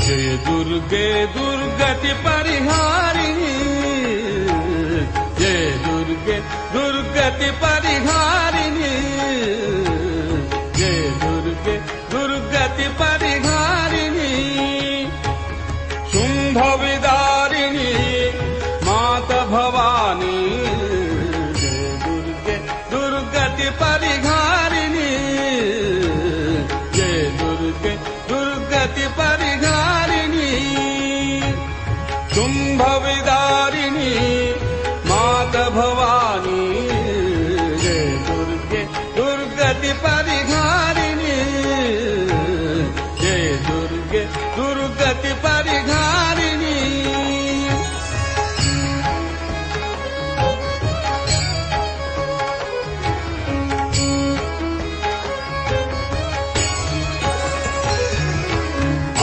जय दुर्गे दुर्गति परिहारिणी, जय दुर्गे दुर्गति परिहारिणी, जय दुर्गे दुर्गति परिहारिणी, शुंभ विदारिणी माता भवानी, जय दुर्गे दुर्गति परिहारिणी, जय दुर्गे दुर्गति परिहारिणी, शुंभ विदारिणी माता भवानी, जय दुर्गे दुर्गति परिहारिणी, जय दुर्गे दुर्गति परिहारिणी।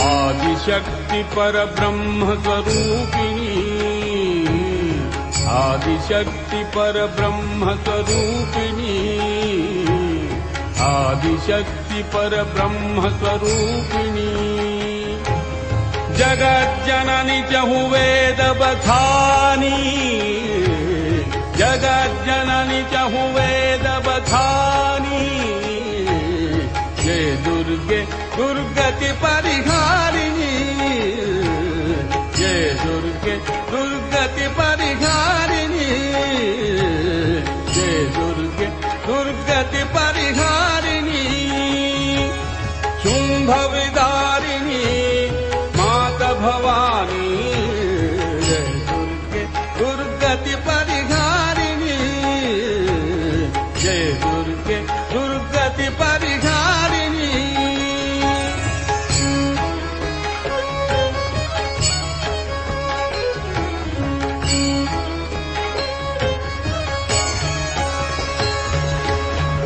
आदिशक्ति पर ब्रह्म स्वरूपिणी, आदिशक्ति पर ब्रह्म स्वरूपिणी, आदिशक्ति पर ब्रह्म स्वरूपिणी, जगत जननी चहु वेद बखानी, जगत जननी चहु वेद बखानी, जय दुर्गे दुर्गति परिहारिणी, जय दुर्गे दुर्गति परिहारिणी, जय दुर्गे दुर्गति परिहारिणी, शुंभ विदारिणी माता भवानी, जय दुर्गे दुर्गति परिहारिणी, जय दुर्गे दुर्गति परिहारिणी।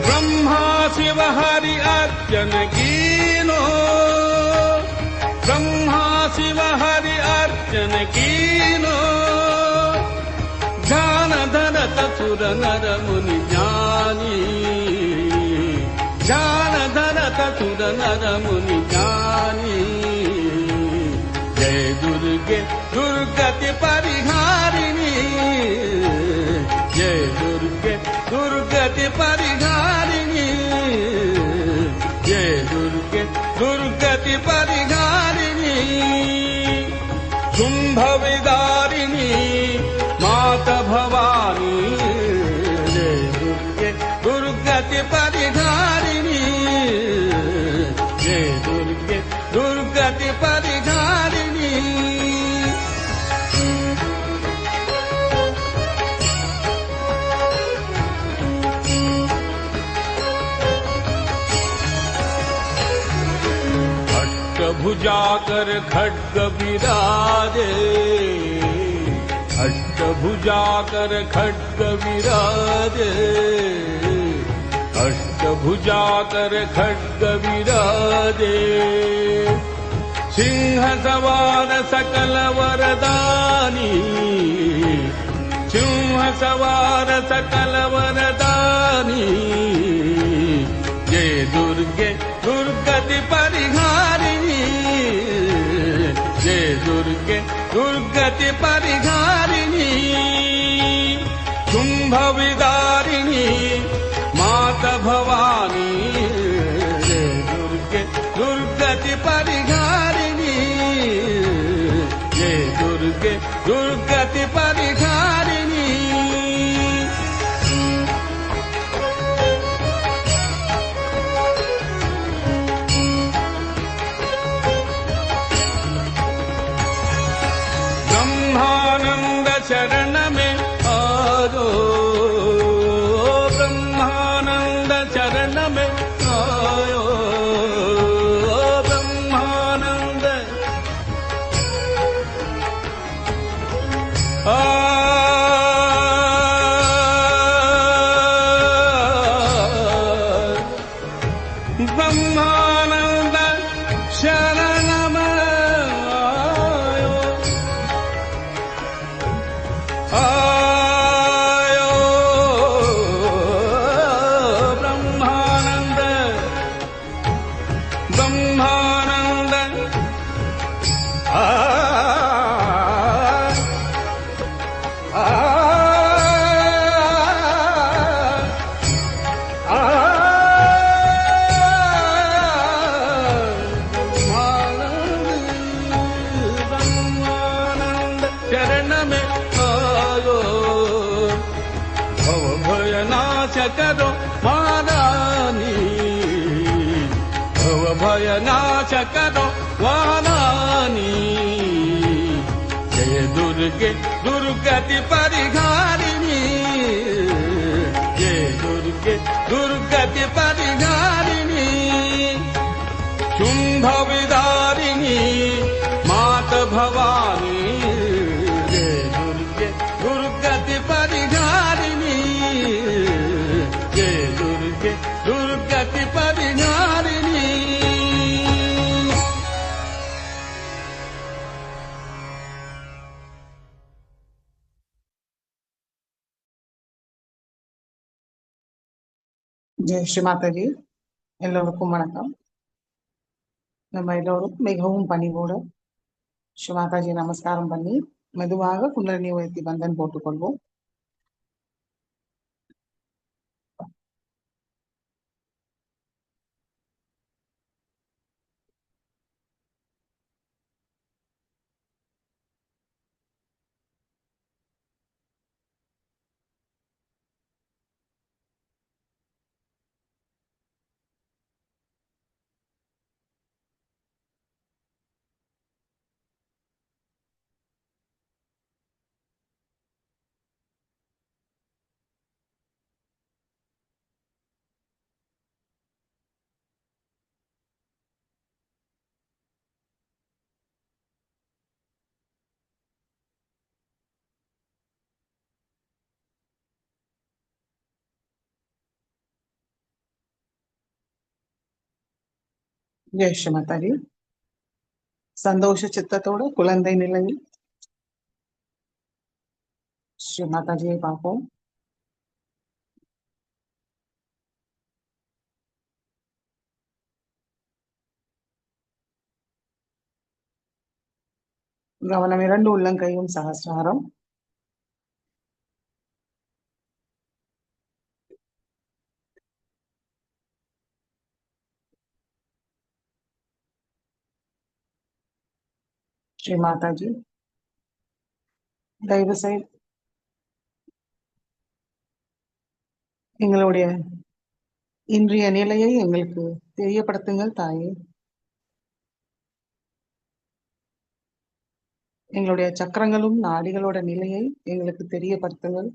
ब्रह्मा शिव हरि अर्चन कीनो, ब्रह्मा शिव हरि अर्चन कीनो, ज्ञान धरत सुर नर मुनि ज्ञानी, ज्ञान धरत सुर नर मुनि ज्ञानी, जय दुर्गे दुर्गति परिहारिणी, जय दुर्गे दुर्गति परिहारिणी, जय दुर्गे दुर्गति परिहारिणी, शुंभ विदारिणी माता भवानी, जय दुर्गे दुर्गति परिहारिणी, जय दुर्गे दुर्गति परिहारिणी। अष्टभुजाकर खड्ग विराजे, अष्टभुजाकर खड्ग विराजे, अष्टभुजाकर खड्ग विराजे, सिंह सवार सकल वरदानी, सिंह सवार सकल वरदानी, जय दुर्गे दुर्गति परिहारिणी, जय दुर्गे दुर्गति परिहारिणी, शुंभ विदारिणी माता भवानी, जय दुर्गे दुर्गति परिहारिणी, जय दुर्गे दुर्गति परिहारिणी। ब्रह्मानंद शरण में आरो, ब्रह्मानंद शरण में आयो, ब्रह्मानंद ब्रह्मानंद शरण में आयो, ब्रह्मानंद ब्रह्मानंद नाश करो वारानी। जय दुर्गे दुर्गति परिहारिणी, जय दुर्गे दुर्गति परिहारिणी। शुंभ विदारिणी मात भवानी, जय दुर्गे दुर्गति परिहारिणी, जय दुर्गे दुर्गति परिहारिणी। ஜெய் ஸ்ரீ மாதாஜி. எல்லோருக்கும் வணக்கம். நம்ம எல்லோரும் மிகவும் பணிவோடு ஸ்ரீ மாதாஜி நமஸ்காரம் பண்ணி மெதுவாக குண்டலினி உயர்த்தி பந்தன் போட்டுக்கொள்வோம். ஜெய் ஸ்ரீ மாதாஜி. சந்தோஷ சித்தத்தோட குழந்தை நிலையில் ஸ்ரீ மாதாஜியை பார்ப்போம். கவனம் இரண்டு உள்ளங்கையும் சகஸ்ராரம். ஸ்ரீ மாதாஜி, தயவு செய்து எங்களுடைய இன்றைய நிலையை எங்களுக்கு தெரியப்படுத்துங்கள் தாயே. எங்களுடைய சக்கரங்களும் நாடிகளோட நிலையை எங்களுக்கு தெரியப்படுத்துங்கள்.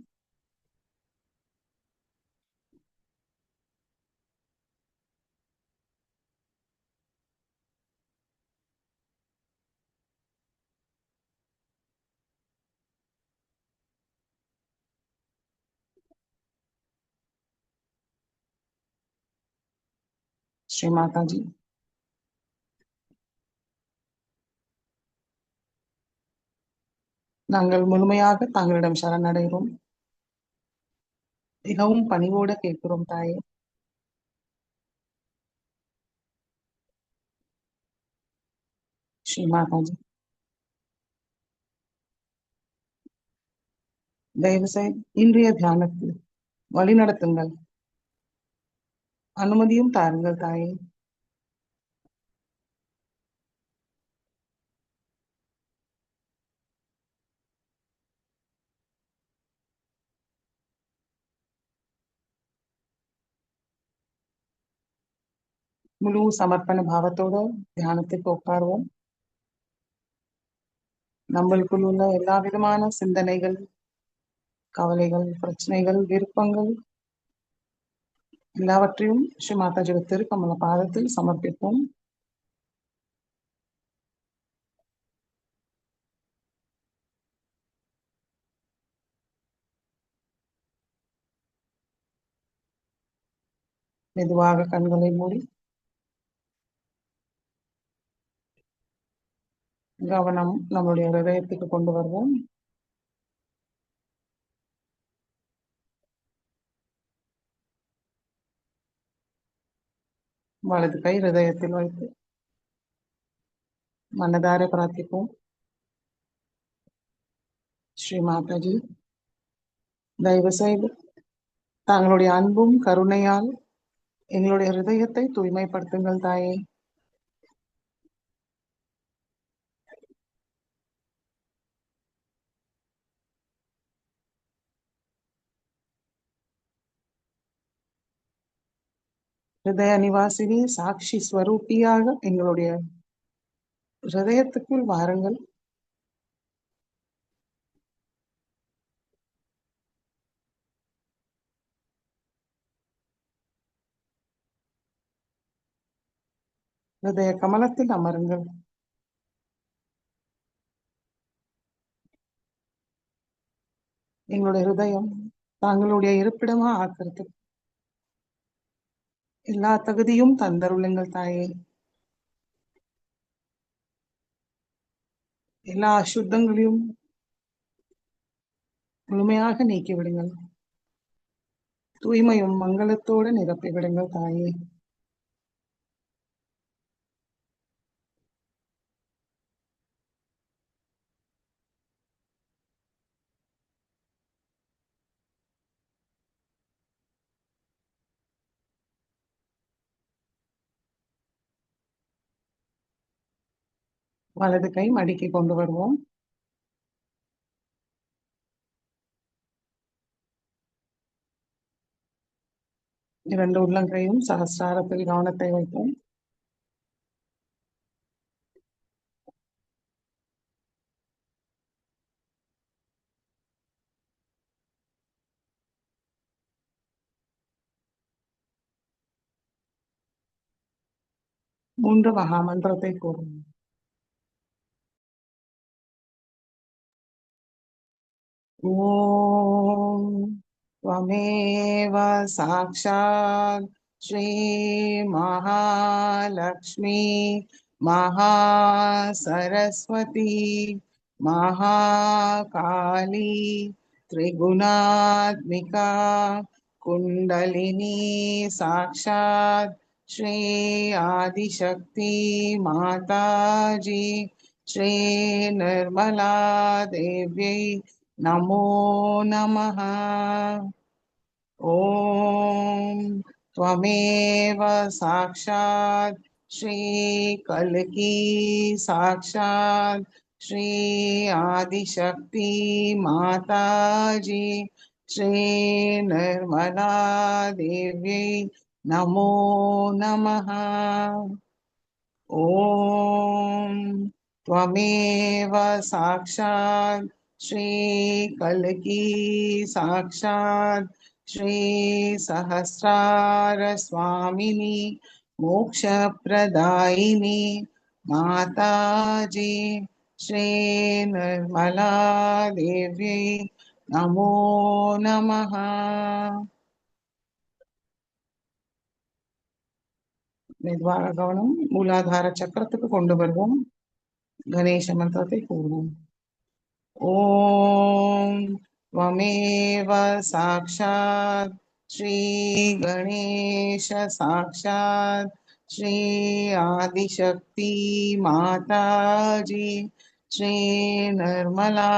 ஸ்ரீ மாதாஜி, நாங்கள் முழுமையாக தாங்களிடம் சரணடைகிறோம். மிகவும் பணிவோட கேட்கிறோம் தாயே. ஸ்ரீ மாதாஜி, தயவு செய்து இன்றைய தியானத்தில் வழிநடத்துங்கள், அனுமதியும் தாருங்கள் தாயே. முழு சமர்ப்பண பாவத்தோட தியானத்துக்கு உட்காருவோம். நம்மளுக்குள் உள்ள எல்லா விதமான சிந்தனைகள், கவலைகள், பிரச்சனைகள், விருப்பங்கள் எல்லாவற்றையும் ஸ்ரீ மாதாஜியோட திருக்கமல பாதத்தில் சமர்ப்பிப்போம். மெதுவாக கண்களை மூடி கவனம் நம்மளுடைய ஹிருதயத்துக்கு கொண்டு வருவோம். வலது கை ஹிருதயத்தில் வைத்து மனதார பிரார்த்திப்போம். ஸ்ரீ மாதாஜி, தயவு செய்து தங்களுடைய அன்பும் கருணையால் எங்களுடைய ஹிருதயத்தை தூய்மைப்படுத்துங்கள் தாயே. ஹிருதய நிவாசினி சாட்சி ஸ்வரூபியாக எங்களுடைய ஹிருதயத்துக்குள் வாருங்கள். ஹிருதய கமலத்தில் அமருங்கள். எங்களுடைய ஹிருதயம் தாங்களுடைய இருப்பிடமா ஆக்கிறது எல்லா தகுதியும் தந்தருளுங்கள் தாயே. எல்லா அசுத்தங்களையும் முழுமையாக நீக்கி விடுங்கள். தூய்மையும் மங்களத்தோடு நிரப்பி விடுங்கள் தாயே. வலது கை மடிக்கு கொண்டு வருவோம். இரண்டு உள்ளங்கையும் சகஸ்ராரத்தில் கவனத்தை வைப்போம். மூன்று மகாமந்திரத்தை கூறுவோம். ஓம் त्वमेव साक्षात् श्री महालक्ष्मी महासरस्वती महाकाली त्रिगुणात्मिका कुंडलिनी साक्षात् श्री आदिशक्ति माताजी श्री निर्मला देव्यै नमो नमः। ओम त्वमेव साक्षात् श्री कल्की साक्षात् श्री आदिशक्ति माताजी श्री निर्मला देव्यै नमो नमः। ओम त्वमेव साक्षात् श्री कल्की साक्षात् श्री सहस्रार स्वामिनी मोक्ष प्रदायिनी माताजी श्री निर्मला देव्यै नमो नमः। மெதுவாக கவனம் மூலாதார சக்கரத்துக்கு கொண்டு வருவோம். கணேச மந்திரத்தை கூறுவோம். ஓம் त्वमेव साक्षात् श्री गणेश साक्षात् श्री आदिशक्ति माताजी श्री निर्मला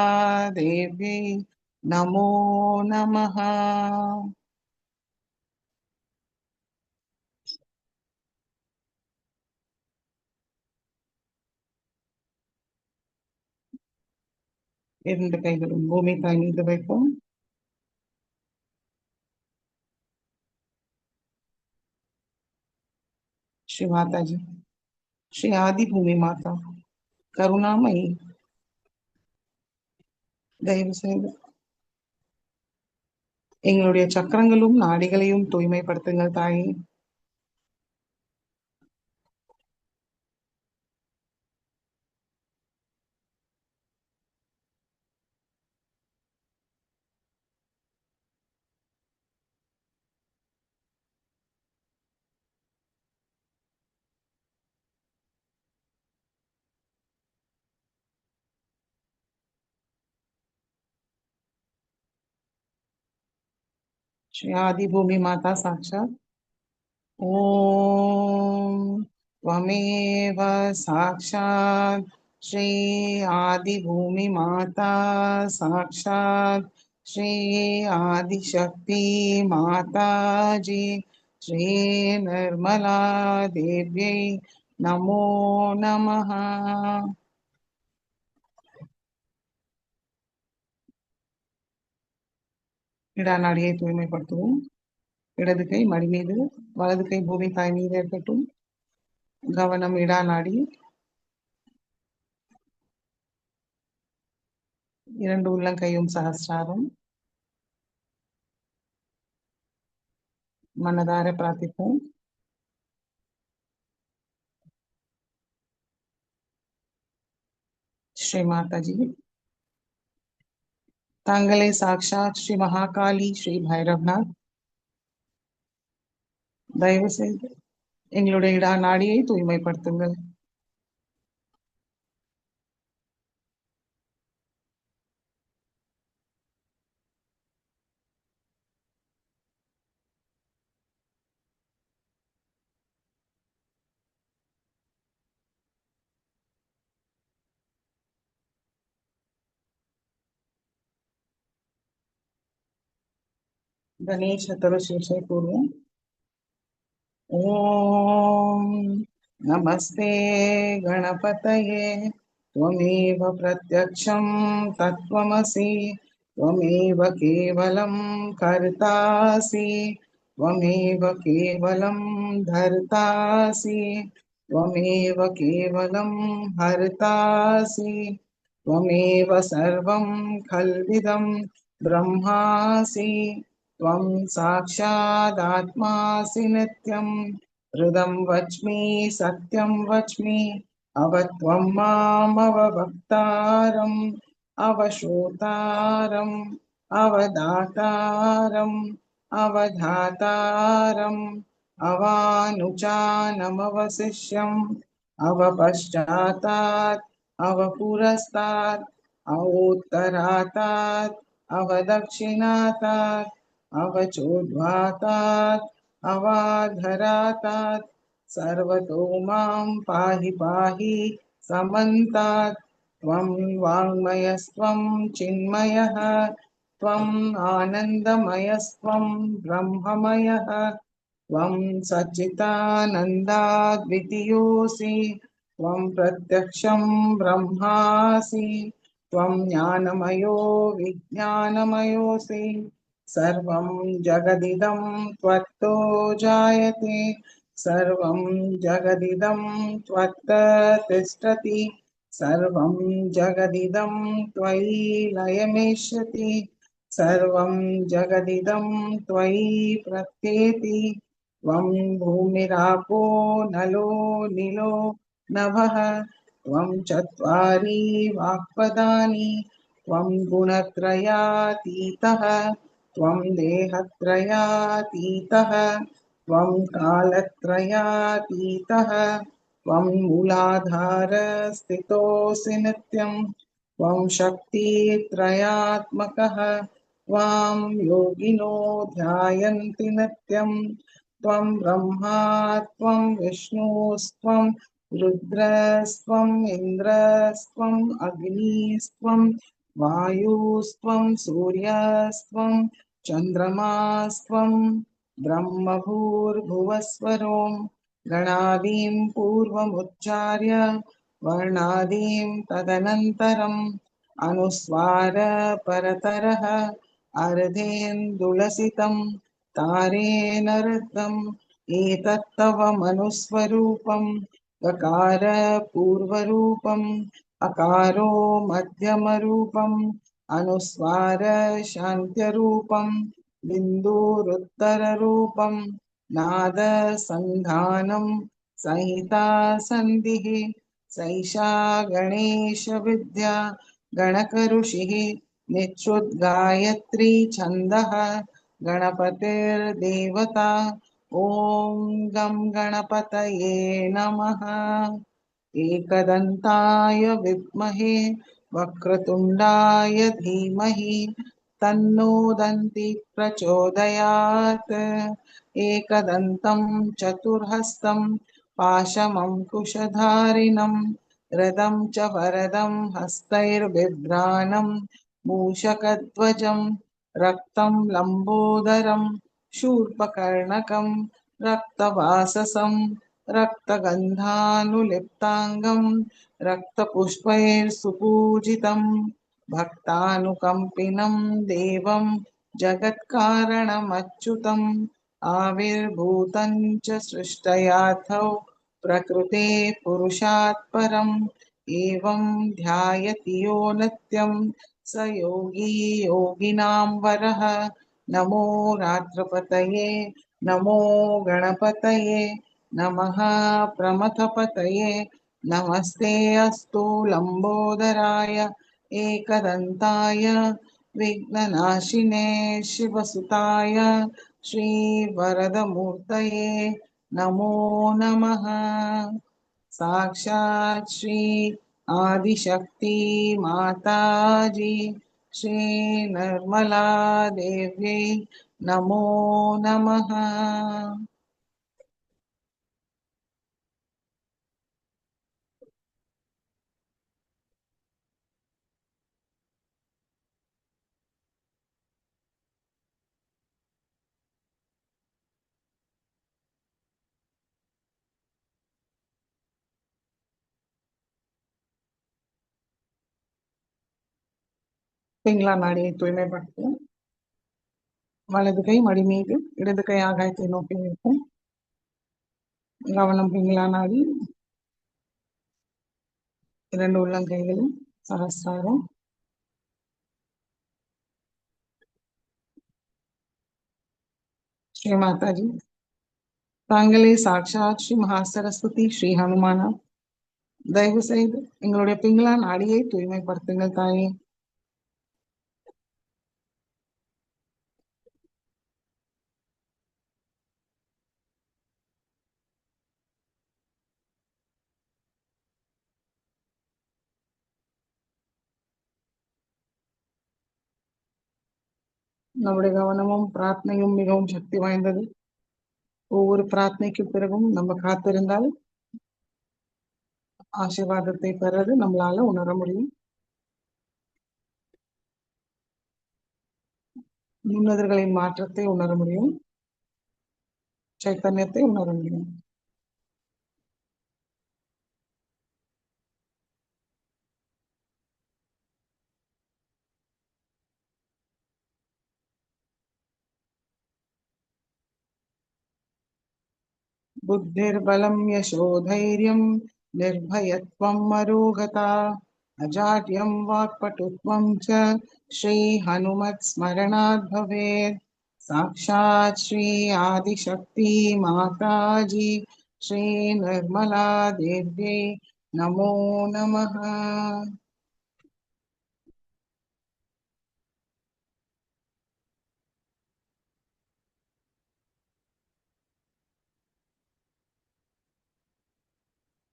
देवी नमो नमः। இரண்டு கைகளும் பூமி தாய் மீது வைப்போம். श्री माता जी श्री आदि भूमि माता கருணாமயி தயவு செய்து எங்களுடைய சக்கரங்களும் நாடிகளையும் தூய்மைப்படுத்துங்கள் தாயே. श्री आदि भूमि माता साक्षात ओम त्वमेव साक्षात् श्री आदि भूमि माता साक्षात् श्री आदिशक्ति माताजी श्री निर्मला देव्यै नमो नमः। இடநாடியை தூய்மைப்படுத்துவோம். இடது கை மடி மீது, வலது கை பூமி தாய் மீது இருக்கட்டும். கவனம் இடா நாடி. இரண்டு உள்ளங்கையும் சகஸ்ராரம். மனதார பிரார்த்திப்போம். श्री माता जी, तांगले साक्षात श्री महाकाली श्री भैरवनाथ தயவு செய்து எங்களுடைய இடா நாடியை தூய்மைப்படுத்துங்கள். गणेश चतुर्शीर्षे पूर्वम् ओम नमस्ते गणपतये त्वमेव प्रत्यक्षं तत्त्वमसि त्वमेव केवलं कर्तासि त्वमेव केवलं धर्तासि त्वमेव केवलं हर्तासि त्वमेव सर्वं खल्विदं ब्रह्मासि त्वं साक्षादात्मासि नित्यं हृदं वच्मि सत्यं वच्मि अवत्वं मामवभक्तारम् अवश्रोतारम् अवदातारम् अवधातारम् अवानुचानमवशिष्यम् अवपश्चातात् अवपुरस्तात् अवोत्तरातात् अवदक्षिणातात् अवचोद्वातात् अवाधरातात् सर्वतो मां पाहि पाहि समन्तात् त्वं वाङ्मयस्त्वं चिन्मयः त्वम् आनन्दमयस्त्वं ब्रह्ममयः त्वं सच्चिदानन्दाद्वितीयोऽसि त्वं प्रत्यक्षं ब्रह्मासि त्वं ज्ञानमयो विज्ञानमयोऽसि सर्वं जगदिदं त्वत्तो जायते सर्वं जगदिदं त्वत्त तिष्ठति सर्वं जगदिदं त्वयि लयमेष्यति सर्वं जगदिदं त्वयि प्रत्येति त्वं भूमिरापो नलो निलो नभः त्वं चत्वारि वाक्पदानि त्वं गुणत्रयातीतः त्वं देहत्रयातीतः त्वं कालत्रयातीतः त्वं मूलाधारस्थितोऽसि नित्यं त्वं शक्तित्रयात्मकः त्वां योगिनो ध्यायन्ति नित्यं त्वं ब्रह्मा त्वं विष्णुस्त्वं रुद्रस्त्वम् इन्द्रस्त्वम् अग्निस्त्वं वायुस्त्वं सूर्यस्त्वं चन्द्रमास्त्वं ब्रह्मभूर्भुवस्वरों गणादीं पूर्वमुच्चार्य वर्णादीं तदनन्तरम् अनुस्वार परतरः अर्धेन्दुलसितं तारेण ऋतम् एतत्तव मनुस्वरूपं गकार पूर्वरूपम् अकारो मध्यमरूपम् अनुस्वार शान्त्यरूपं बिन्दुरुत्तररूपं नाद संधानं संहिता संधिः सैषा गणेश विद्या गणकऋषिः निच्छुद्गायत्री छन्दः गणपतिर्देवता ॐ गं गणपतये नमः। एकदन्ताय विद्महे वक्रतुण्डाय धीमहि तन्नो दन्ति प्रचोदयात् एकदन्तं चतुर्हस्तं पाशमङ्कुशधारिणं रदं च वरदं हस्तैर्बिभ्राणं मूषकध्वजं रक्तं लम्बोदरं शूर्पकर्णकं रक्तवाससं रक्तगन्धानुलिप्ताङ्गं रक्तपुष्पैर्सुपूजितं भक्तानुकम्पिनं देवं जगत्कारणमच्युतं आविर्भूतं च सृष्टयाथो प्रकृते पुरुषात् परम् एवं ध्यायति यो नित्यं स योगी योगिनां वरः। नमो रात्रपतये नमो गणपतये नमः प्रमथपतये नमस्ते अस्तु लंबोदराय एकदन्ताय विघ्ननाशिने शिवसुताय श्रीवरदमूर्तये नमो नमः। साक्षात् श्री आदिशक्ति माताजी श्री निर्मला देव्यै नमो नमः। பிங்களா நாடியை தூய்மைப்படுத்தும். வலது கை மடி மீது, இடது கை ஆகாயத்தை நோக்கி நிற்கும். கவனம் பிங்களா நாடி. இரண்டு உள்ளங்கைகளும் சகஸ்ராரம். ஸ்ரீ மாதாஜி, தாங்களே சாட்சாத் ஸ்ரீ மகாசரஸ்வதி ஸ்ரீ ஹனுமானா, தயவு செய்து எங்களுடைய பிங்களா நாடியை தூய்மைப்படுத்துங்கள் தாயே. நம்முடைய கவனமும் பிரார்த்தனையும் மிகவும் சக்தி வாய்ந்தது. ஒவ்வொரு பிரார்த்தனைக்கு பிறகும் நம்ம காத்திருந்தால் ஆசீர்வாதத்தை பெறது நம்மளால உணர முடியும். முன்னோர்களின் மாற்றத்தை உணர முடியும். சைத்தன்யத்தை உணர முடியும். बुद्धिर्बलं यशोधैर्यं निर्भयत्वम् अरोगता अजाड्यं वाक्पटुत्वं च श्रीहनुमत्स्मरणात् भवेत्। साक्षात् श्री आदिशक्ति माताजी श्री निर्मला देव्यै नमो नमः।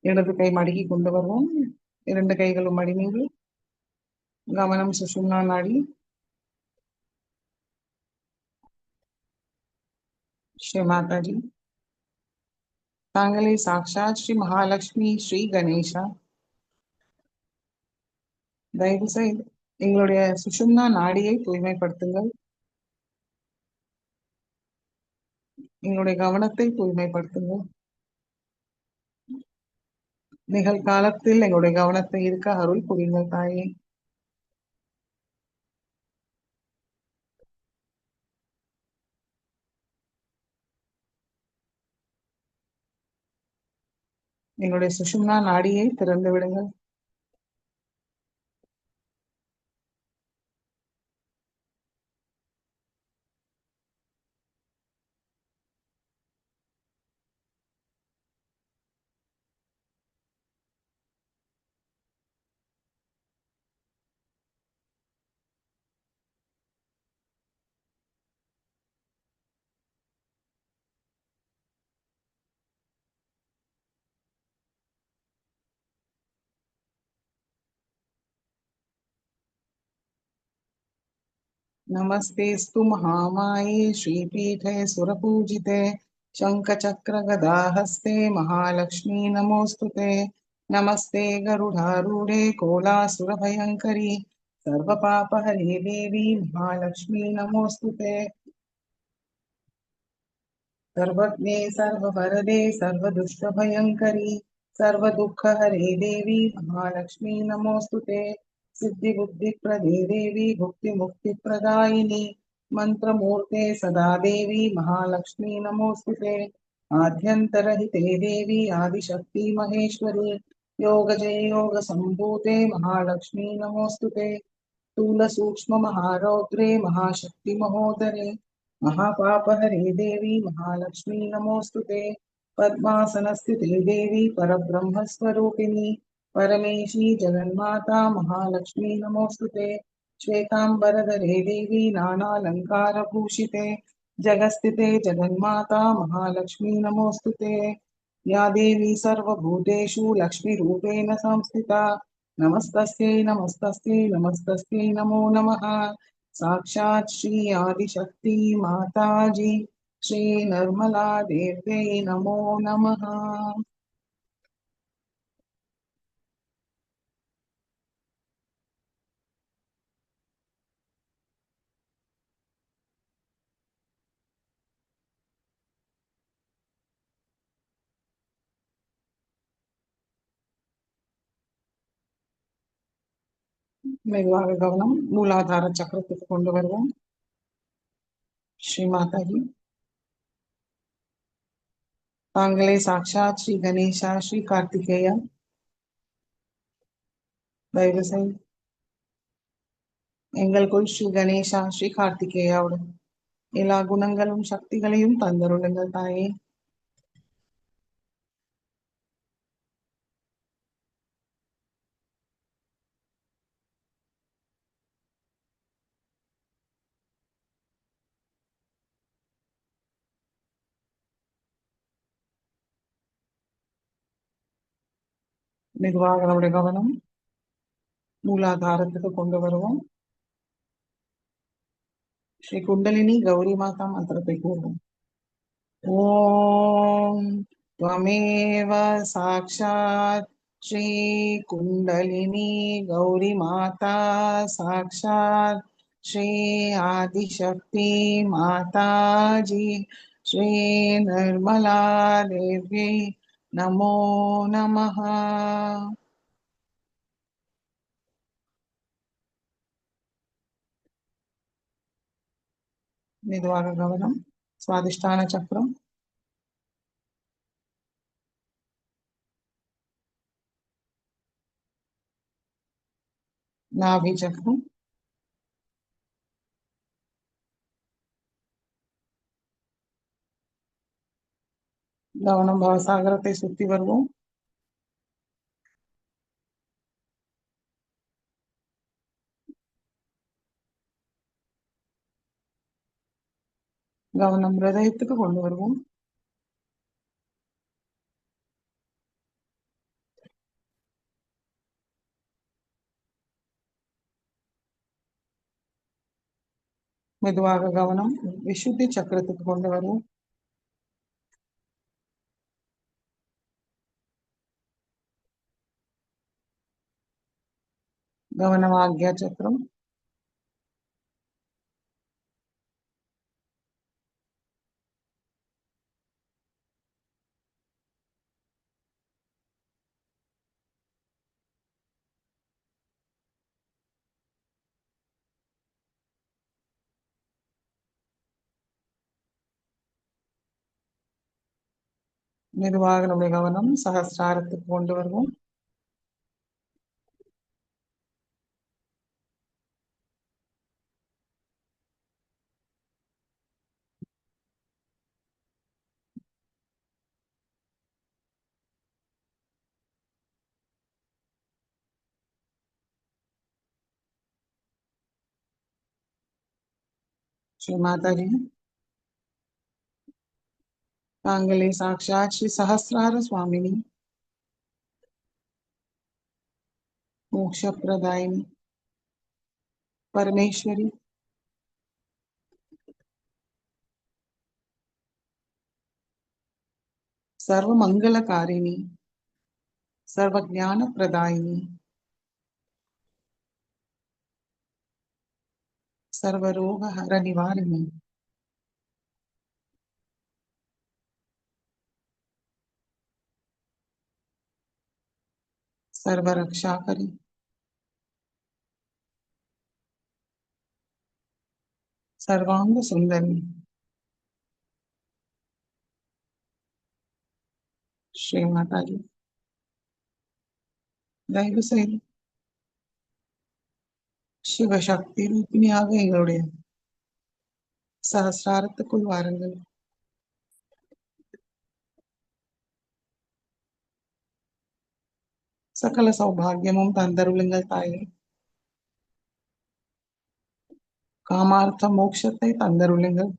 இடது கை மடக்கி கொண்டு வருவோம். இரண்டு கைகளும் மடி மீது. கவனம் சுஷும்னா நாடி. श्री माताजी, தாங்களே சாட்சாத் ஸ்ரீ மகாலட்சுமி ஸ்ரீ கணேசா, தயவு செய்து எங்களுடைய சுஷும்னா நாடியை தூய்மைப்படுத்துங்கள். எங்களுடைய கவனத்தை தூய்மைப்படுத்துங்கள். நிகழ்காலத்தில் எங்களுடைய கவனத்தை இருக்க அருள் புரியுங்கள் தாயே. எங்களுடைய சுஷும்னா நாடியை திறந்து விடுங்கள். नमस्तेस्तु महामाये श्रीपीठे सुरपूजिते शङ्खचक्रगदाहस्ते महालक्ष्मी नमोऽस्तुते। नमस्ते गरुडारूढे कोलासुरभयङ्करी सर्वपापहरे देवी महालक्ष्मी नमोऽस्तुते। सर्वज्ञे सर्ववरदे सर्वदुष्टभयङ्करी सर्वदुःखहरे देवी महालक्ष्मी नमोऽस्तुते। सिद्धिबुद्धिप्रदे देवी भुक्तिमुक्तिप्रदायिनी मंत्रमूर्ते सदा देवी महालक्ष्मी नमोस्तुते। आद्यन्तरहिते देवी आदिशक्ति महेश्वरी योगजय योग संभूते महालक्ष्मी नमोस्तुते। स्थूल सूक्ष्म महारौद्रे महाशक्ति महोदरे महापापहरे देवी महालक्ष्मी नमोस्तुते। पद्मासनस्थिते देवी परब्रह्म स्वरूपिणी परमेशी जगन्माता महालक्ष्मी नमोस्तुते। श्वेतांबरधरे देवी नानालंकारभूषिते जगस्थिते जगन्माता महालक्ष्मी नमोस्तुते। या देवी सर्वभूतेषु लक्ष्मीरूपेण संस्थिता नमस्तस्यै नमस्तस्यै नमस्तस्यै नमो नमः। साक्षात् श्री आदिशक्ति माताजी श्री निर्मला देव्यै नमो नमः। மெதுவாக கவனம் மூலாதார சக்கரத்துக்கு கொண்டு வருவோம். ஸ்ரீ மாதாஜி தாங்களே சாட்சாத் ஸ்ரீ கணேசா ஸ்ரீ கார்த்திகேயா தயவு செய்து எங்களுக்குள் ஸ்ரீ கணேசா ஸ்ரீ கார்த்திகேயாவுடன் எல்லா குணங்களும் சக்திகளையும் தந்தருளுங்கள் தாயே. மெதுவாக நம்முடைய கவனம் மூலாதாரத்துக்கு கொண்டு வருவோம். ஸ்ரீ குண்டலினி கௌரி மாதா மந்திரத்தை கூறுவோம். ஓம் त्वमेव साक्षात् श्री कुंडलिनी गौरी माता साक्षात् श्री आदिशक्ति माता जी श्री निर्मला देवी नमो नमः। மெதுவாக கவனம் சுவாதிஷ்டான சக்கரம் நாபி சக்கரம் கவனம் பவசாகரத்தை சுத்தி வருவோம். கவனம் ஹிருதயத்துக்கு கொண்டு வருவோம். மெதுவாக கவனம் விசுத்தி சக்கரத்துக்கு கொண்டு வருவோம். கவனம் ஆக்யா சக்கரம் மெதுவாக நம்முடைய கவனம் சகஸ்ராரத்துக்கு கொண்டு வருவோம். ஸ்ரீ மாதாஜி தாங்களே சாட்சாத் ஸ்ரீ சஹஸ்ரார சுவாமினி मोक्ष प्रदायिनी परमेश्वरी सर्व मंगलकारिणी सर्व ज्ञान प्रदायिनी सर्व रोग हर निवारिणी सर्व रक्षा करी सर्वांग सुंदरी। श्री माता जी दयவு செய்து சிவசக்தி ரூபிணியாக எங்களுடைய சகசிராரத்துக்குள் வாருங்கள். சகல சௌபாகியமும் தந்தருளுங்கள் தாயே. காமார்த்த மோட்சத்தை தந்தருளுங்கள்.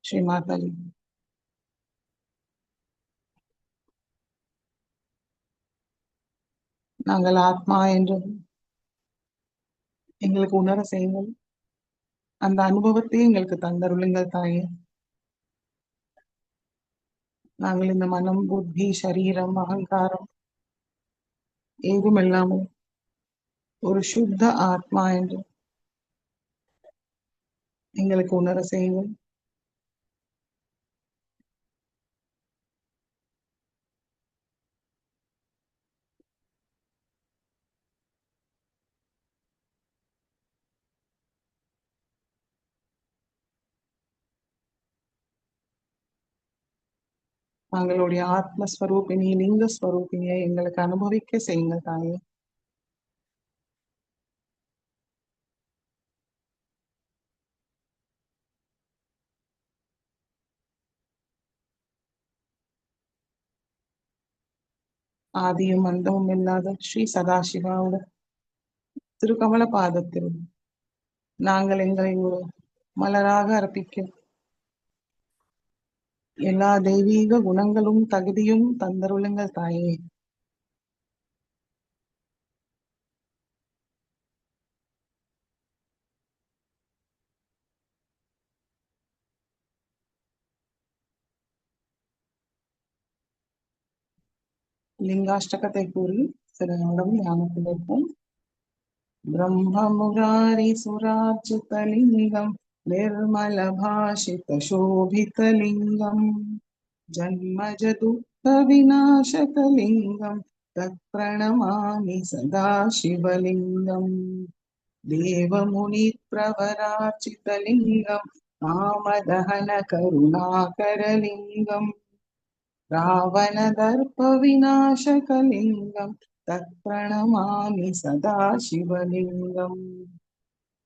ஸ்ரீ மாதாஜி நாங்கள் ஆத்மா என்று எங்களுக்கு உணர செய்யுங்கள். அந்த அனுபவத்தை எங்களுக்கு தந்தருளுங்கள் தாயே. நாங்கள் இந்த மனம், புத்தி, சரீரம், அகங்காரம் ஏதும் இல்லாமல் ஒரு சுத்த ஆத்மா என்று எங்களுக்கு உணர செய்யுங்கள். நாங்களுடைய ஆத்மஸ்வரூபிணி, லிங்க ஸ்வரூபிணியை எங்களுக்கு அனுபவிக்க செய்யுங்கள் தாயே. ஆதியும் அந்தமும் இல்லாத ஸ்ரீ சதாசிவாவோட திருக்கமல பாதத்தில் நாங்கள் எங்களை ஒரு மலராக அர்ப்பிக்க எல்லா தெய்வீக குணங்களும் தகுதியும் தந்தருளுங்கள் தாயே. லிங்காஷ்டகத்தை கூறி சில நிமிடம் ஞானத்தில் இருப்போம். ब्रह्म मुरारी सुरार्चितलिङ्गं निर्मलभाषितशोभितलिङ्गं जन्मजदुःखविनाशकलिङ्गं तत्प्रणमामि सदा शिवलिङ्गम् देवमुनिप्रवरार्चितलिङ्गं कामदहनकरुणाकरलिङ्गम् रावणदर्पविनाशकलिङ्गं तत्प्रणमामि सदा शिवलिङ्गम्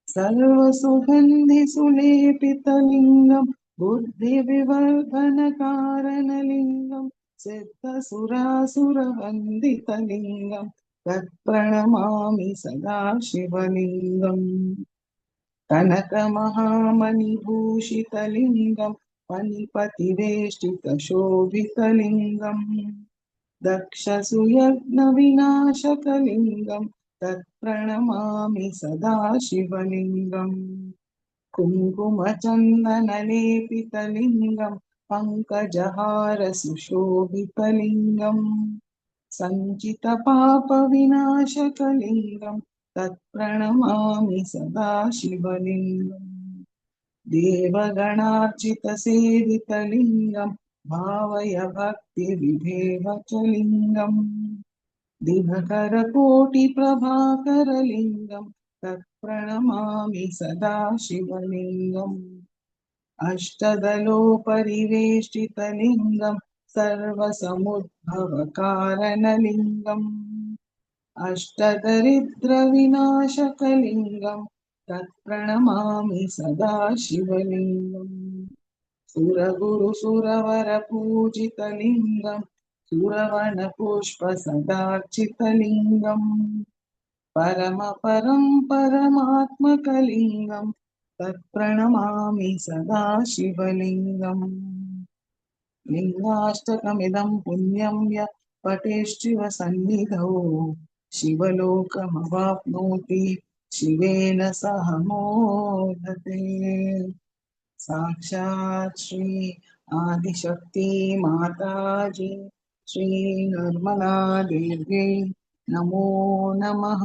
सर्वसुगन्धिसुलेपितलिङ्गं बुद्धिविवर्धनकारणलिङ्गं सिद्धसुरासुरवन्दितलिङ्गं तत्प्रणमामि सदा शिवलिङ्गम् कनकमहामणिभूषितलिङ्गं फणिपतिवेष्टितशोभितलिङ्गम् दक्षसुयज्ञविनाशकलिङ्गं तत्प्रणमामि सदा शिवलिङ्गम् कुङ्कुमचन्दनलेपितलिङ्गं पङ्कजहारसुशोभितलिङ्गम् सञ्चितपापविनाशकलिङ्गं तत्प्रणमामि सदा शिवलिङ्गम् देवगणार्चितसेवितलिङ्गं भावय भक्तिविधेवचलिङ्गम् दिनकरकोटिप्रभाकरलिङ्गं तत्प्रणमामि सदा शिवलिङ्गम् अष्टदलोपरिवेष्टितलिङ्गं सर्वसमुद्भवकारणलिङ्गम् अष्टदरिद्रविनाशकलिङ्गं तत्प्रणमामि सदा शिवलिङ्गम् सुरगुरुसुरवरपूजितलिङ्गं सुरवनपुष्पसदार्चितलिङ्गम् परमपरं परमात्मकलिङ्गं तत्प्रणमामि सदा शिवलिङ्गम् लिङ्गाष्टकमिदं पुण्यं यः पठेश्चिव सन्निधौ शिवलोकमवाप्नोति शिवेन सह मोदते। साक्षात् श्री आदिशक्ति माताजी श्री निर्मला देवी नमो नमः।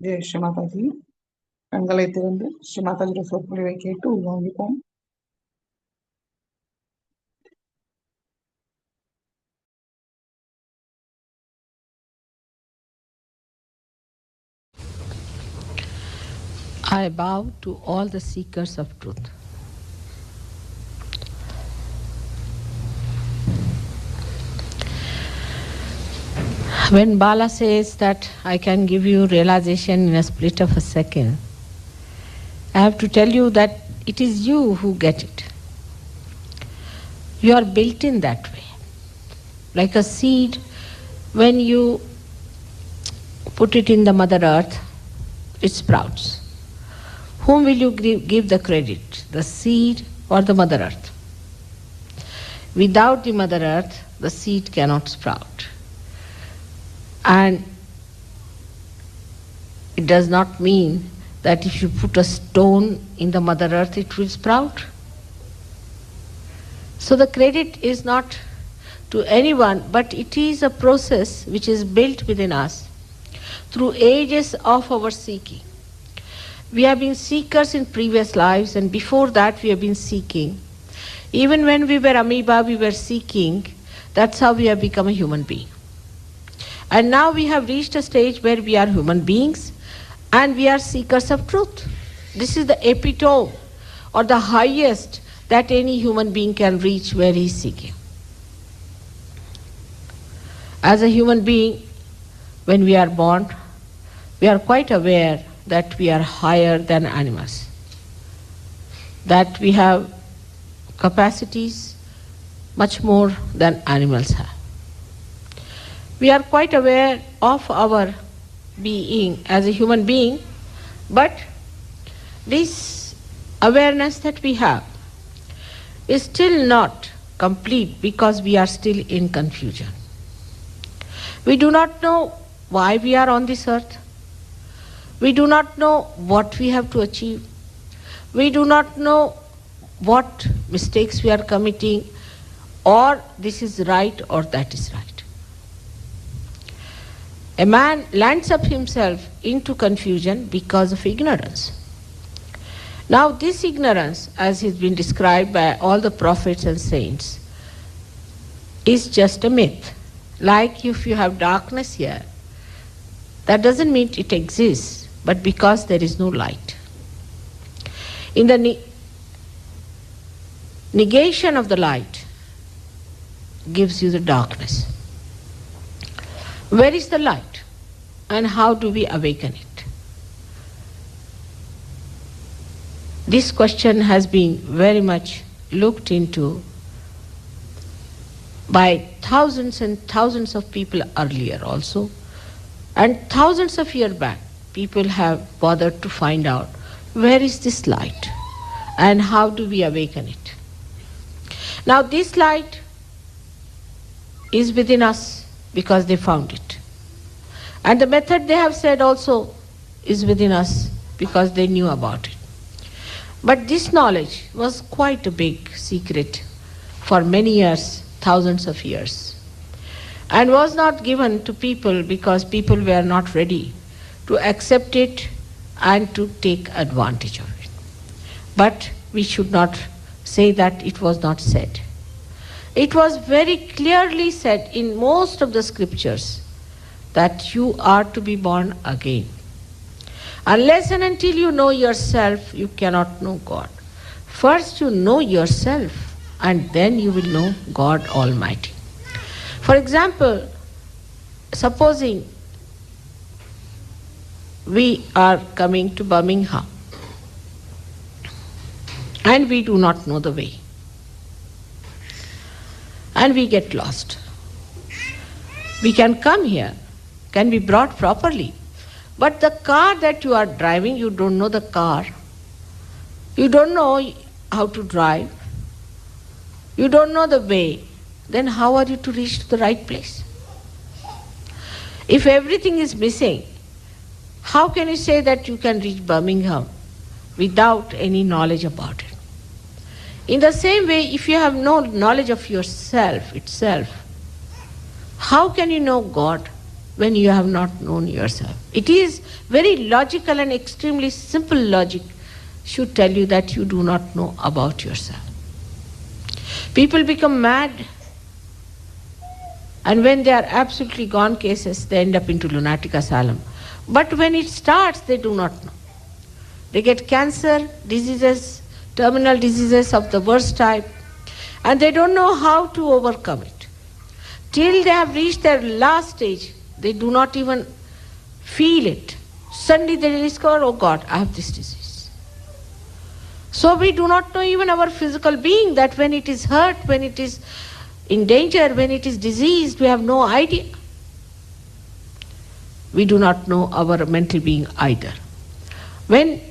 ஜெய் ஸ்ரீ மாதாஜி. கண்களை திறந்து ஸ்ரீ மாதாஜியோட சொற்பொழிவை கேட்டு உள்வாங்கிப்போம். I bow to all the seekers of truth. When Bala says that I can give you realization in a split of a second, I have to tell you that it is you who get it. You are built in that way. Like a seed, when you put it in the Mother Earth, it sprouts. Whom will you give the credit, the seed or the Mother Earth? Without the Mother Earth, the seed cannot sprout. And it does not mean that if you put a stone in the Mother Earth, it will sprout. So the credit is not to anyone, but it is a process which is built within us through ages of our seeking. We have been seekers in previous lives, and before that we have been seeking. Even when we were amoeba, we were seeking. That's how we have become a human being. And now we have reached a stage where we are human beings and we are seekers of truth. This is the epitome or the highest that any human being can reach, where he is seeking. As a human being, when we are born, we are quite aware that we are higher than animals, that we have capacities much more than animals have. We are quite aware of our being as a human being, but this awareness that we have is still not complete because we are still in confusion. We do not know why we are on this earth. We do not know what we have to achieve. We do not know what mistakes we are committing, or this is right or that is right. A man lands up himself into confusion because of ignorance. Now this ignorance, as has been described by all the prophets and saints, is just a myth. Like if you have darkness here, that doesn't mean it exists, but because there is no light. In the negation of the light gives you the darkness. Where is the light, and how do we awaken it? This question has been very much looked into by thousands and thousands of people earlier also, and thousands of years back people have bothered to find out where is this light and how do we awaken it. Now this light is within us because they found it. And the method they have said also is within us because they knew about it. But this knowledge was quite a big secret for many years, thousands of years, and was not given to people because people were not ready to accept it and to take advantage of it. But we should not say that it was not said. It was very clearly said in most of the scriptures that you are to be born again. Unless and until you know yourself, you cannot know God. First you know yourself, and then you will know God Almighty. For example, supposing we are coming to Birmingham and we do not know the way, and we get lost. We can come here, can be brought properly, but the car that you are driving, you don't know the car. You don't know how to drive. You don't know the way. Then how are you to reach to the right place? If everything is missing, how can you say that you can reach Birmingham without any knowledge about it? In the same way, if you have no knowledge of yourself itself, how can you know God? when you have not known yourself. It is very logical and extremely simple logic should tell you that you do not know about yourself. People become mad, and when they are absolutely gone cases, they end up into lunatic asylum. But when it starts, they do not know. They get cancer, diseases, terminal diseases of the worst type, and they don't know how to overcome it. Till they have reached their last stage, they do not even feel it. Suddenly they discover, oh God, I have this disease. So we do not know even our physical being, that when it is hurt, when it is in danger, when it is diseased, we have no idea. We do not know our mental being either. When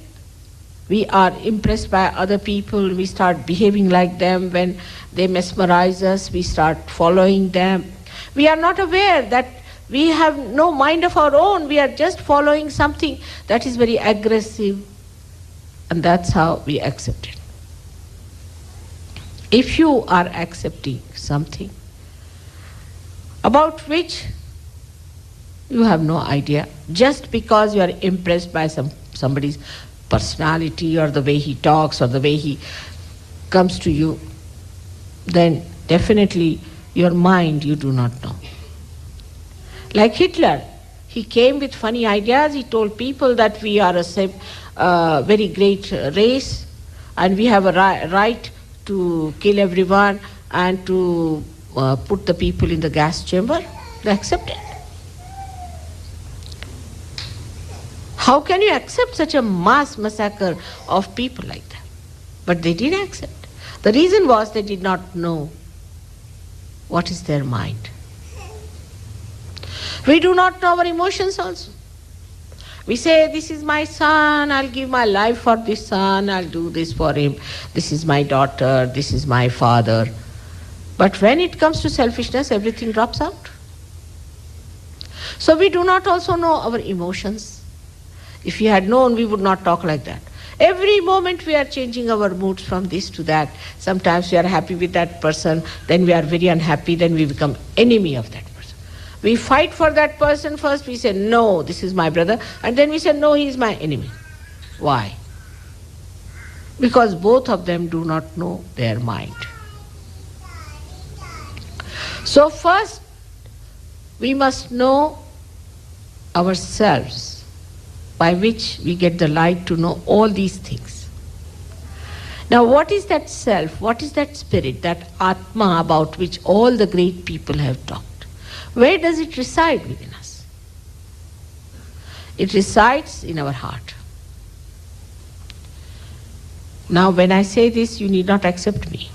we are impressed by other people, we start behaving like them. When they mesmerize us, we start following them. We are not aware that we have no mind of our own. We are just following something that is very aggressive, and that's how we accept it. If you are accepting something about which you have no idea, just because you are impressed by somebody's personality or the way he talks or the way he comes to you, then definitely your mind you do not know. Like Hitler, he came with funny ideas. He told people that we are a very great race and we have a right to kill everyone and to put the people in the gas chamber. They accepted. How can you accept such a mass massacre of people like that? But they did accept. The reason was they did not know what is their mind. We do not know our emotions also. We say, this is my son, I'll give my life for this son, I'll do this for him. This is my daughter, this is my father. But when it comes to selfishness, everything drops out. So we do not also know our emotions. If we had known, we would not talk like that. Every moment we are changing our moods from this to that. Sometimes we are happy with that person, then we are very unhappy, then we become enemy of that person. We fight for that person first, we say, no, this is my brother, and then we say, no, he is my enemy. Why? Because both of them do not know their mind. So first, we must know ourselves, by which we get the light to know all these things. Now what is that self? What is that spirit, that Atma about which all the great people have talked? Where does it reside within us? It resides in our heart. Now when I say this, you need not accept me.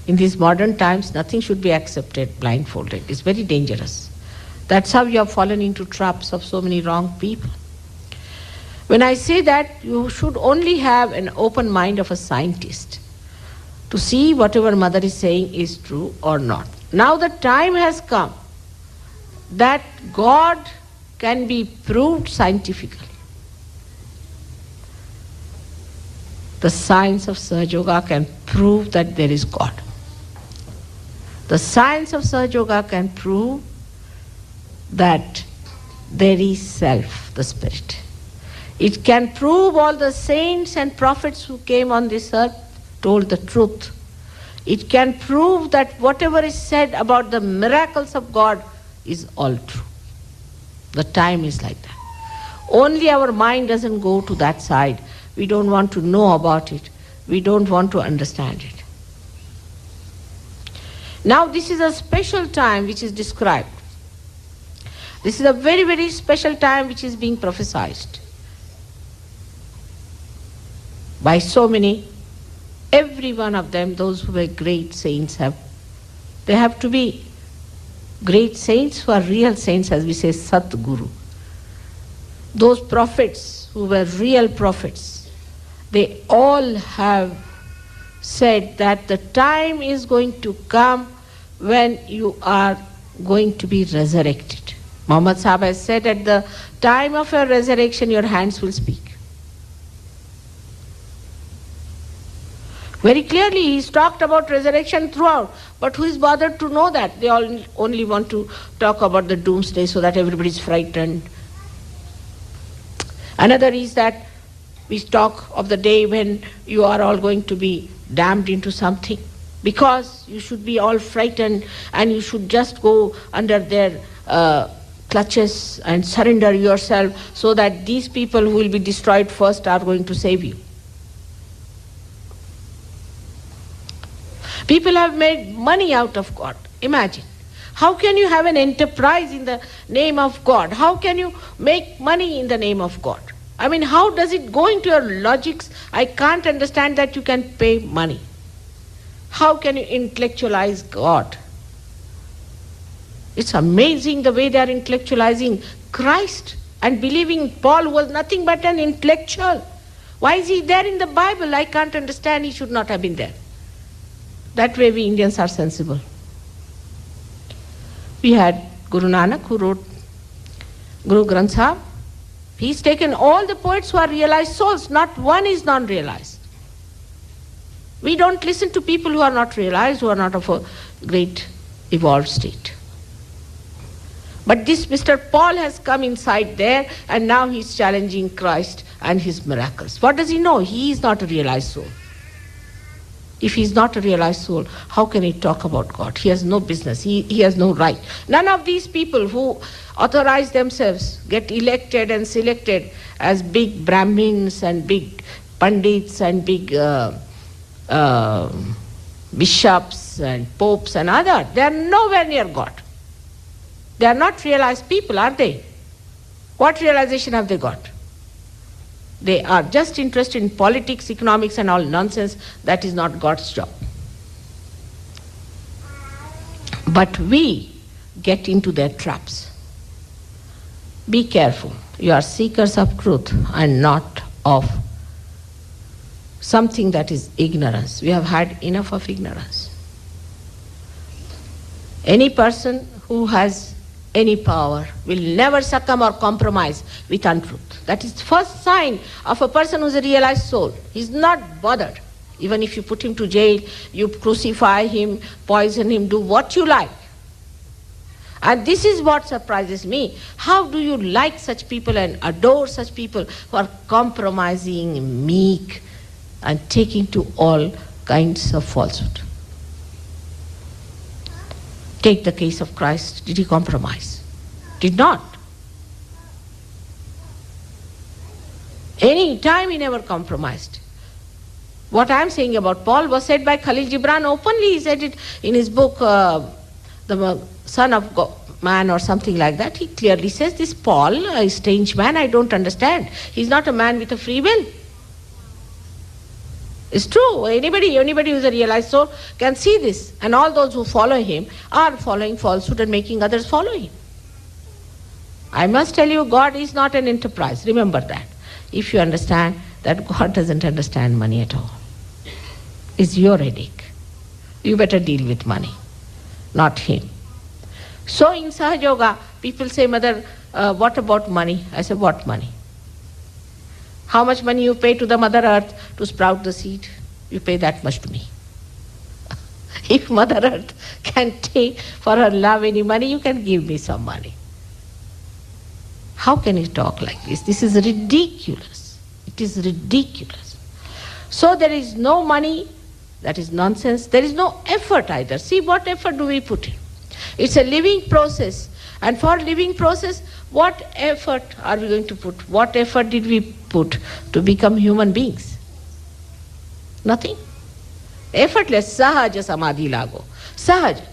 In these modern times, nothing should be accepted blindfolded. It's very dangerous. That's how you have fallen into traps of so many wrong people. When I say that, you should only have an open mind of a scientist to see whatever mother is saying is true or not. Now the time has come that God can be proved scientifically. The science of Sahaja Yoga can prove that there is God. The science of Sahaja Yoga can prove that there is self, the spirit. It can prove all the saints and prophets who came on this earth told the truth. It can prove that whatever is said about the miracles of God is all true. The time is like that. Only our mind doesn't go to that side. We don't want to know about it. We don't want to understand it. Now this is a special time which is described. This is a very, very special time which is being prophesied by so many. Every one of them, those who were great saints, they have to be great saints who are real saints, as we say, Satguru. Those prophets who were real prophets, they all have said that the time is going to come when you are going to be resurrected. Muhammad Sahib has said, at the time of your resurrection, your hands will speak. Very clearly, he's talked about resurrection throughout. But who is bothered to know that? They all only want to talk about the doomsday so that everybody is frightened. Another is that we talk of the day when you are all going to be damned into something, because you should be all frightened and you should just go under their clutches and surrender yourself, so that these people who will be destroyed first are going to save you. People have made money out of God. Imagine. How can you have an enterprise in the name of God? How can you make money in the name of God? I mean, how does it go into your logics? I can't understand that you can pay money. How can you intellectualize God? It's amazing the way they are intellectualizing Christ and believing Paul was nothing but an intellectual. Why is he there in the Bible? I can't understand. He should not have been there. That way we Indians are sensible. We had Guru Nanak who wrote Guru Granth Sahib. He's taken all the poets who are realized souls. Not one is non-realized. We don't listen to people who are not realized, who are not of a great evolved state. But this Mr. Paul has come inside there and now he's challenging Christ and his miracles. What does he know? He is not a realized soul. If he's not a realized soul, how can he talk about God? He has no business. He has no right. None of these people who authorize themselves get elected and selected as big Brahmins and big Pandits and big bishops and popes and others. They are nowhere near God. They are not realized people, are they? What realization have they got? They are just interested in politics, economics and all nonsense. That is not God's job. But we get into their traps. Be careful. You are seekers of truth and not of something that is ignorance. We have had enough of ignorance. Any person who has any power will never succumb or compromise with untruth. That is the first sign of a person who is a realized soul. He is not bothered. Even if you put him to jail, you crucify him, poison him, do what you like. And this is what surprises me. How do you like such people and adore such people who are compromising, meek, and taking to all kinds of falsehood? Take the case of Christ. Did he compromise? Did not. Any time he never compromised. What I am saying about Paul was said by Khalil Gibran openly. He said it in his book, The Son of Man or something like that. He clearly says, this Paul, a strange man, I don't understand. He's not a man with a free will. It's true. Anybody who's a realized soul can see this. And all those who follow him are following falsehood and making others follow him. I must tell you, God is not an enterprise. Remember that. If you understand that God doesn't understand money at all. It's your headache. You better deal with money, not him. So in Sahaja Yoga, people say, Mother, what about money? I say, what money? How much money you pay to the Mother Earth to sprout the seed? You pay that much to me. If Mother Earth can take for her love any money, you can give me some money. How can you talk like this? This is ridiculous. It is ridiculous. So there is no money, that is nonsense. There is no effort either. See, what effort do we put in? It's a living process. And for living process, what effort are we going to put? What effort did we put to become human beings? Nothing. Effortless. Sahaja samadhi lago. Sahaj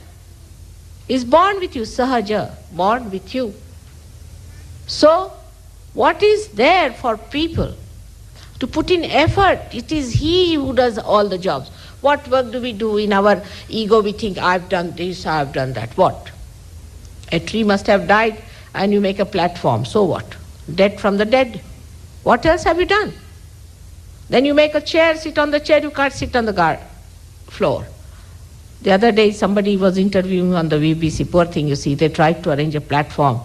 is born with you. Sahaja, born with you. So, what is there for people to put in effort? It is he who does all the jobs. What work do we do in our ego? We think, I've done this, I've done that. What? A tree must have died and you make a platform. So what? Dead from the dead. What else have you done? Then you make a chair, sit on the chair, you can't sit on the floor. The other day somebody was interviewing on the BBC, poor thing, you see, they tried to arrange a platform.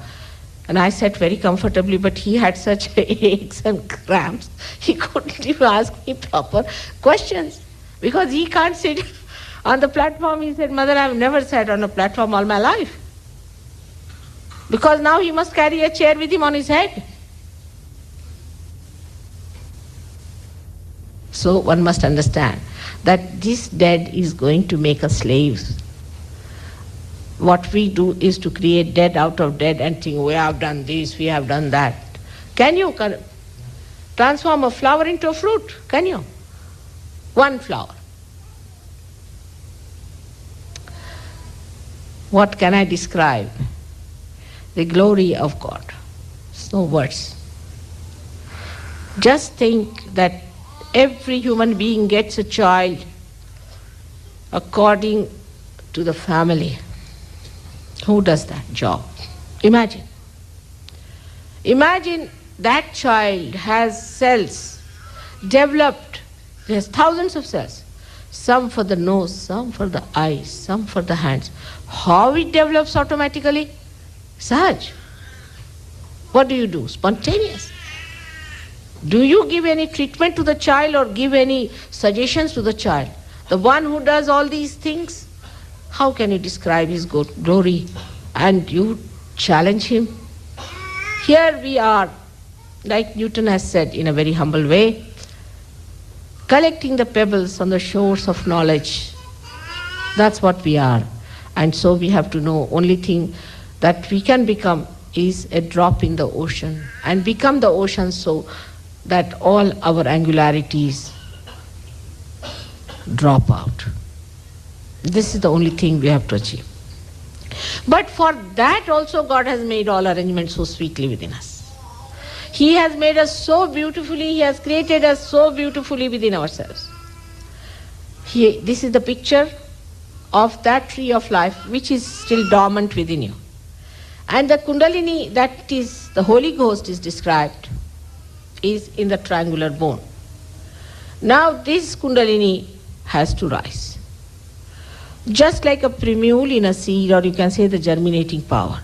And I sat very comfortably, but he had such aches and cramps, he couldn't even ask me proper questions. Because he can't sit on the platform. He said, Mother, I've never sat on a platform all my life. Because now he must carry a chair with him on his head. So one must understand that this dead is going to make us slaves. What we do is to create dead out of dead and think, we have done this, we have done that. Can you transform a flower into a fruit? Can you? One flower. What can I describe? The glory of God. There's no words. Just think that every human being gets a child according to the family. Who does that job? Imagine. Imagine that child has cells developed. There's thousands of cells. Some for the nose, some for the eyes, some for the hands. How it develops automatically? Sahaj. What do you do? Spontaneous. Do you give any treatment to the child or give any suggestions to the child? The one who does all these things, how can you describe his glory? And you challenge him. Here we are, like Newton has said in a very humble way, collecting the pebbles on the shores of knowledge. That's what we are. And so we have to know only thing that we can become is a drop in the ocean, and become the ocean so that all our angularities drop out. This is the only thing we have to achieve. But for that also God has made all arrangements so sweetly within us. He has made us so beautifully, He has created us so beautifully within ourselves. This is the picture of that tree of life which is still dormant within you. And the Kundalini, that is the Holy Ghost is described, is in the triangular bone. Now this Kundalini has to rise. Just like a primule in a seed, or you can say the germinating power.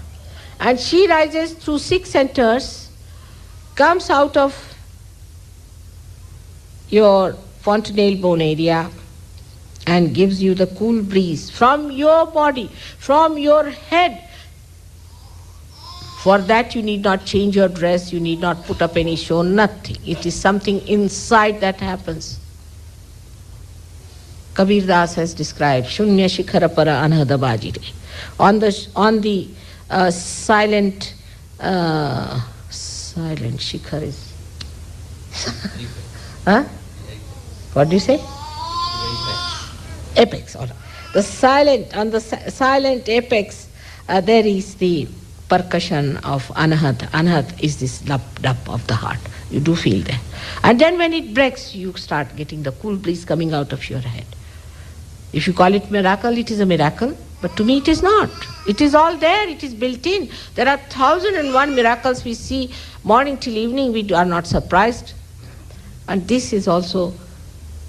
And she rises through 6 centers, comes out of your fontanelle bone area and gives you the cool breeze from your body, from your head. For that you need not change your dress, you need not put up any show, nothing. It is something inside that happens. Kabir Das has described Shunya Shikhara Para Anhada Bajire. On the silent shikhar is huh? What do you say? Apex. All right. The silent, on the silent apex, there is the percussion of Anahat. Anahat is this dap of the heart. You do feel that. And then when it breaks, you start getting the cool breeze coming out of your head. If you call it miracle, it is a miracle. But to me it is not. It is all there. It is built in. There are 1,001 miracles we see morning till evening. We are not surprised. And this is also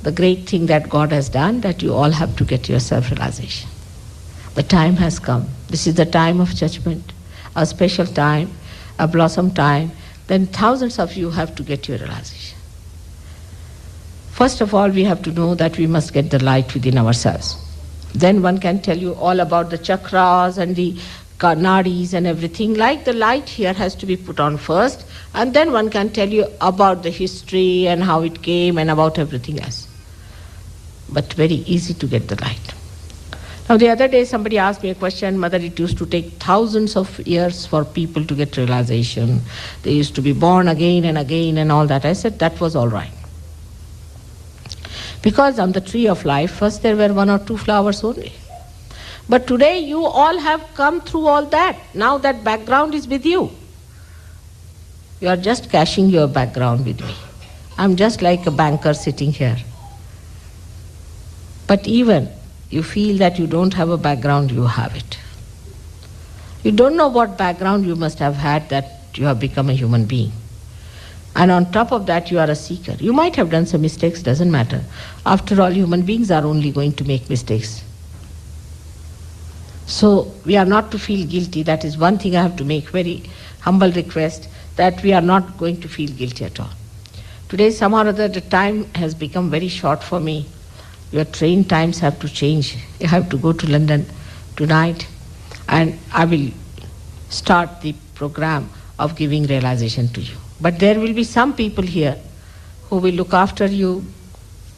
the great thing that God has done, that you all have to get your self-realization. The time has come. This is the time of judgment, a special time, a blossom time. Then thousands of you have to get your realization. First of all, we have to know that we must get the light within ourselves. Then one can tell you all about the chakras and the nadis and everything. Like the light here has to be put on first, and then one can tell you about the history and how it came and about everything else. But very easy to get the light. Now the other day somebody asked me a question, Mother, it used to take thousands of years for people to get realization. They used to be born again and again and all that. I said that was all right. Because on the tree of life, first there were 1 or 2 flowers only. But today you all have come through all that. Now that background is with you. You are just cashing your background with me. I'm just like a banker sitting here. But even you feel that you don't have a background, you have it. You don't know what background you must have had that you have become a human being. And on top of that, you are a seeker. You might have done some mistakes, doesn't matter. After all, human beings are only going to make mistakes. So we are not to feel guilty. That is one thing I have to make very humble request, that we are not going to feel guilty at all. Today, somehow or other, the time has become very short for me. your train times have to change. You have to go to London tonight, and I will start the program of giving realization to you. But there will be some people here who will look after you,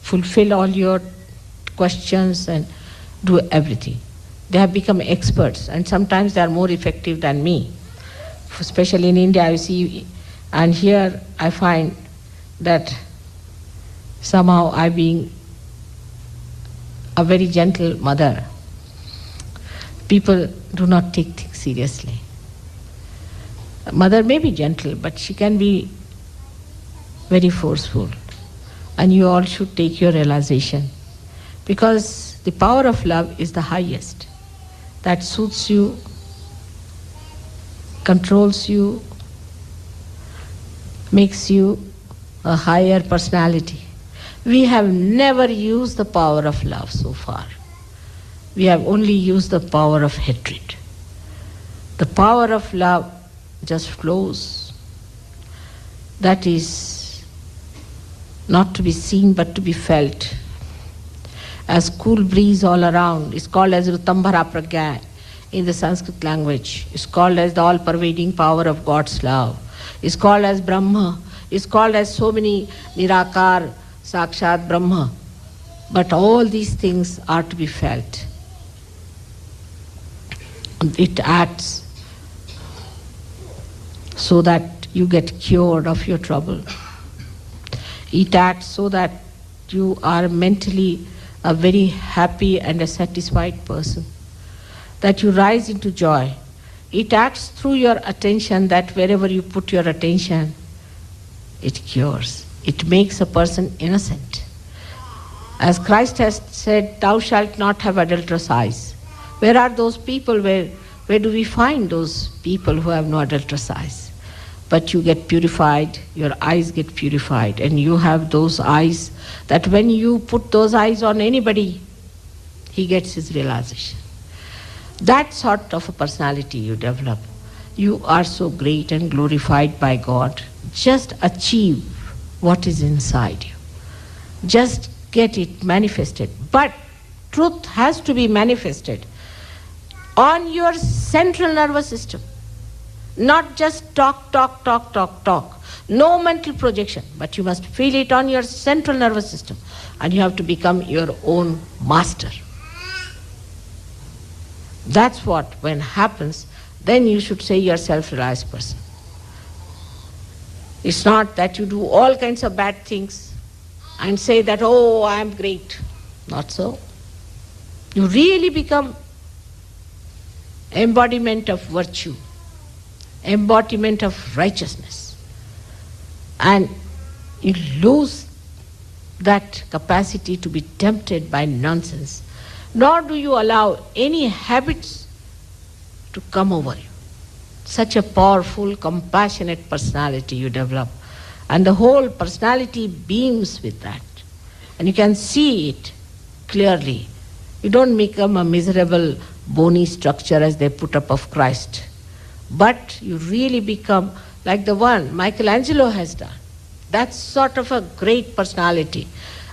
fulfill all your questions, and do everything. They have become experts, and sometimes they are more effective than me. Especially in India, I see, and here I find that somehow I being a very gentle mother, people do not take things seriously. A mother may be gentle, but she can be very forceful. And you all should take your realization, because the power of love is the highest. That suits you, controls you, makes you a higher personality. We have never used the power of love so far. We have only used the power of hatred. The power of love just flows. That is not to be seen but to be felt. As cool breeze all around is called as Rutambhara Pragya in the Sanskrit language. It's called as the all-pervading power of God's love. It's called as Brahma. It's called as so many Nirakar, Sakshat Brahma. But all these things are to be felt. It acts so that you get cured of your trouble. It acts so that you are mentally a very happy and a satisfied person, that you rise into joy. It acts through your attention, that wherever you put your attention, it cures. It makes a person innocent. As Christ has said, thou shalt not have adulterous eyes. Where are those people? Where do we find those people who have no adulterous eyes? But you get purified, your eyes get purified, and you have those eyes that when you put those eyes on anybody, he gets his realization. That sort of a personality you develop. You are so great and glorified by God. Just achieve what is inside you. Just get it manifested. But truth has to be manifested on your central nervous system. Not just talk. No mental projection, but you must feel it on your central nervous system, and you have to become your own master. That's what, when happens, then you should say you're a self-realized person. It's not that you do all kinds of bad things and say that, oh, I'm great. Not so. You really become embodiment of virtue, embodiment of righteousness. And you lose that capacity to be tempted by nonsense. Nor do you allow any habits to come over you. Such a powerful, compassionate personality you develop. And the whole personality beams with that. And you can see it clearly. You don't become a miserable, bony structure as they put up of Christ. But you really become like the one Michelangelo has done. That's sort of a great personality.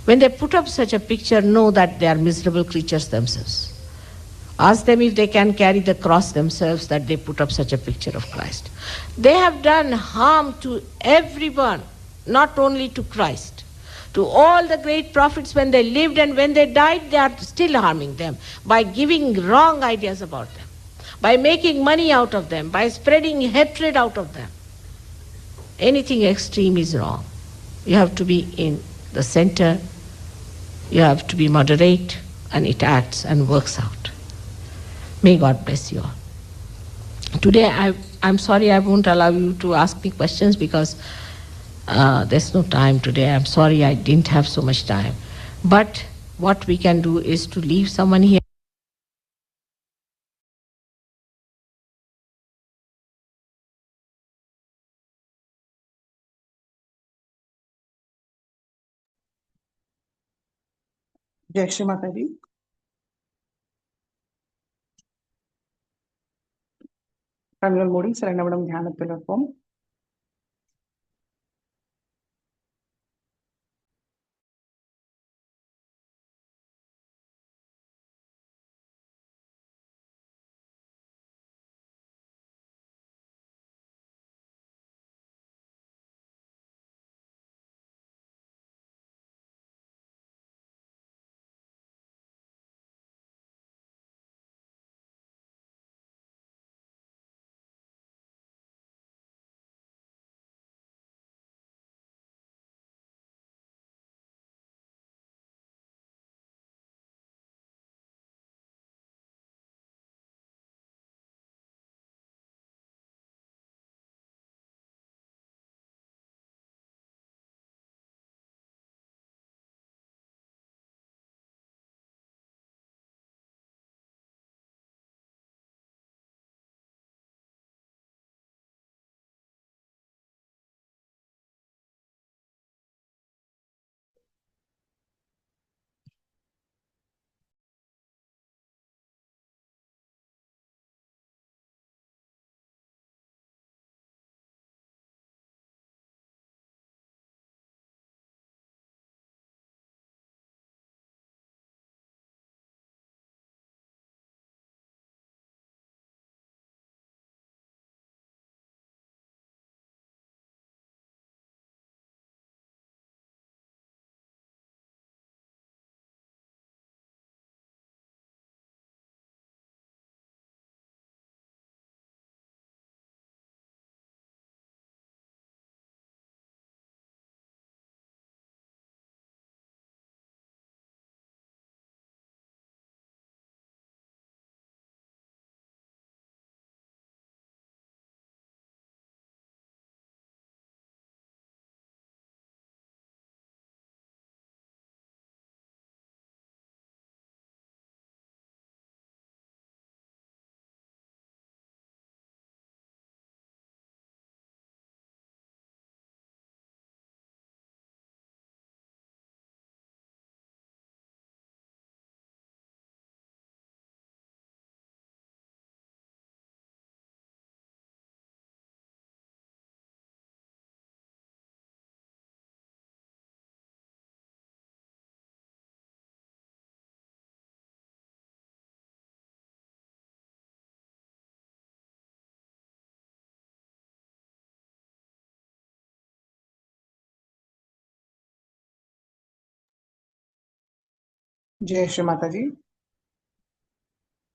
When they put up such a picture, know that they are miserable creatures themselves. Ask them if they can carry the cross themselves, that they put up such a picture of Christ. They have done harm to everyone, not only to Christ. To all the great prophets, when they lived and when they died, they are still harming them by giving wrong ideas about them, by making money out of them, by spreading hatred out of them. Anything extreme is wrong. You have to be in the center, you have to be moderate, and it acts and works out. May God bless you all. Today I'm sorry I won't allow you to ask me questions because there's no time today. I'm sorry I didn't have so much time. But what we can do is to leave someone here. जय श्री माता जी। கண்கள் மூடி சரணவடம் தியானத்தில் இருப்போம். ஜெய் ஸ்ரீ மாதாஜி.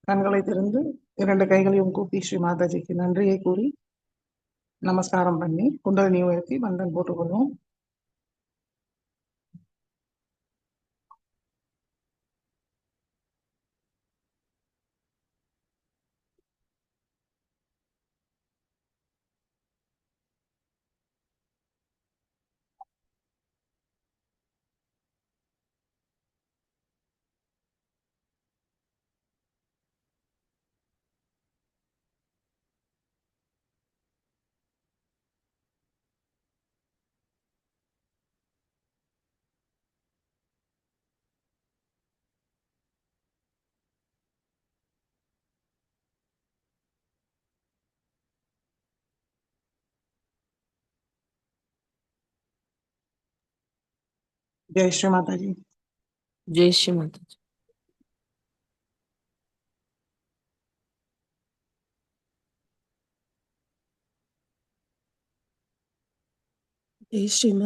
கண்களை திறந்து 2 கைகளையும் கூப்பி ஸ்ரீ மாதாஜிக்கு நன்றியை கூறி நமஸ்காரம் பண்ணி குண்டலினி உயர்த்தி பந்தன் போட்டுக்கொள்வோம். जय श्री माता जी. Jai Shri Mataji. जय श्रीमती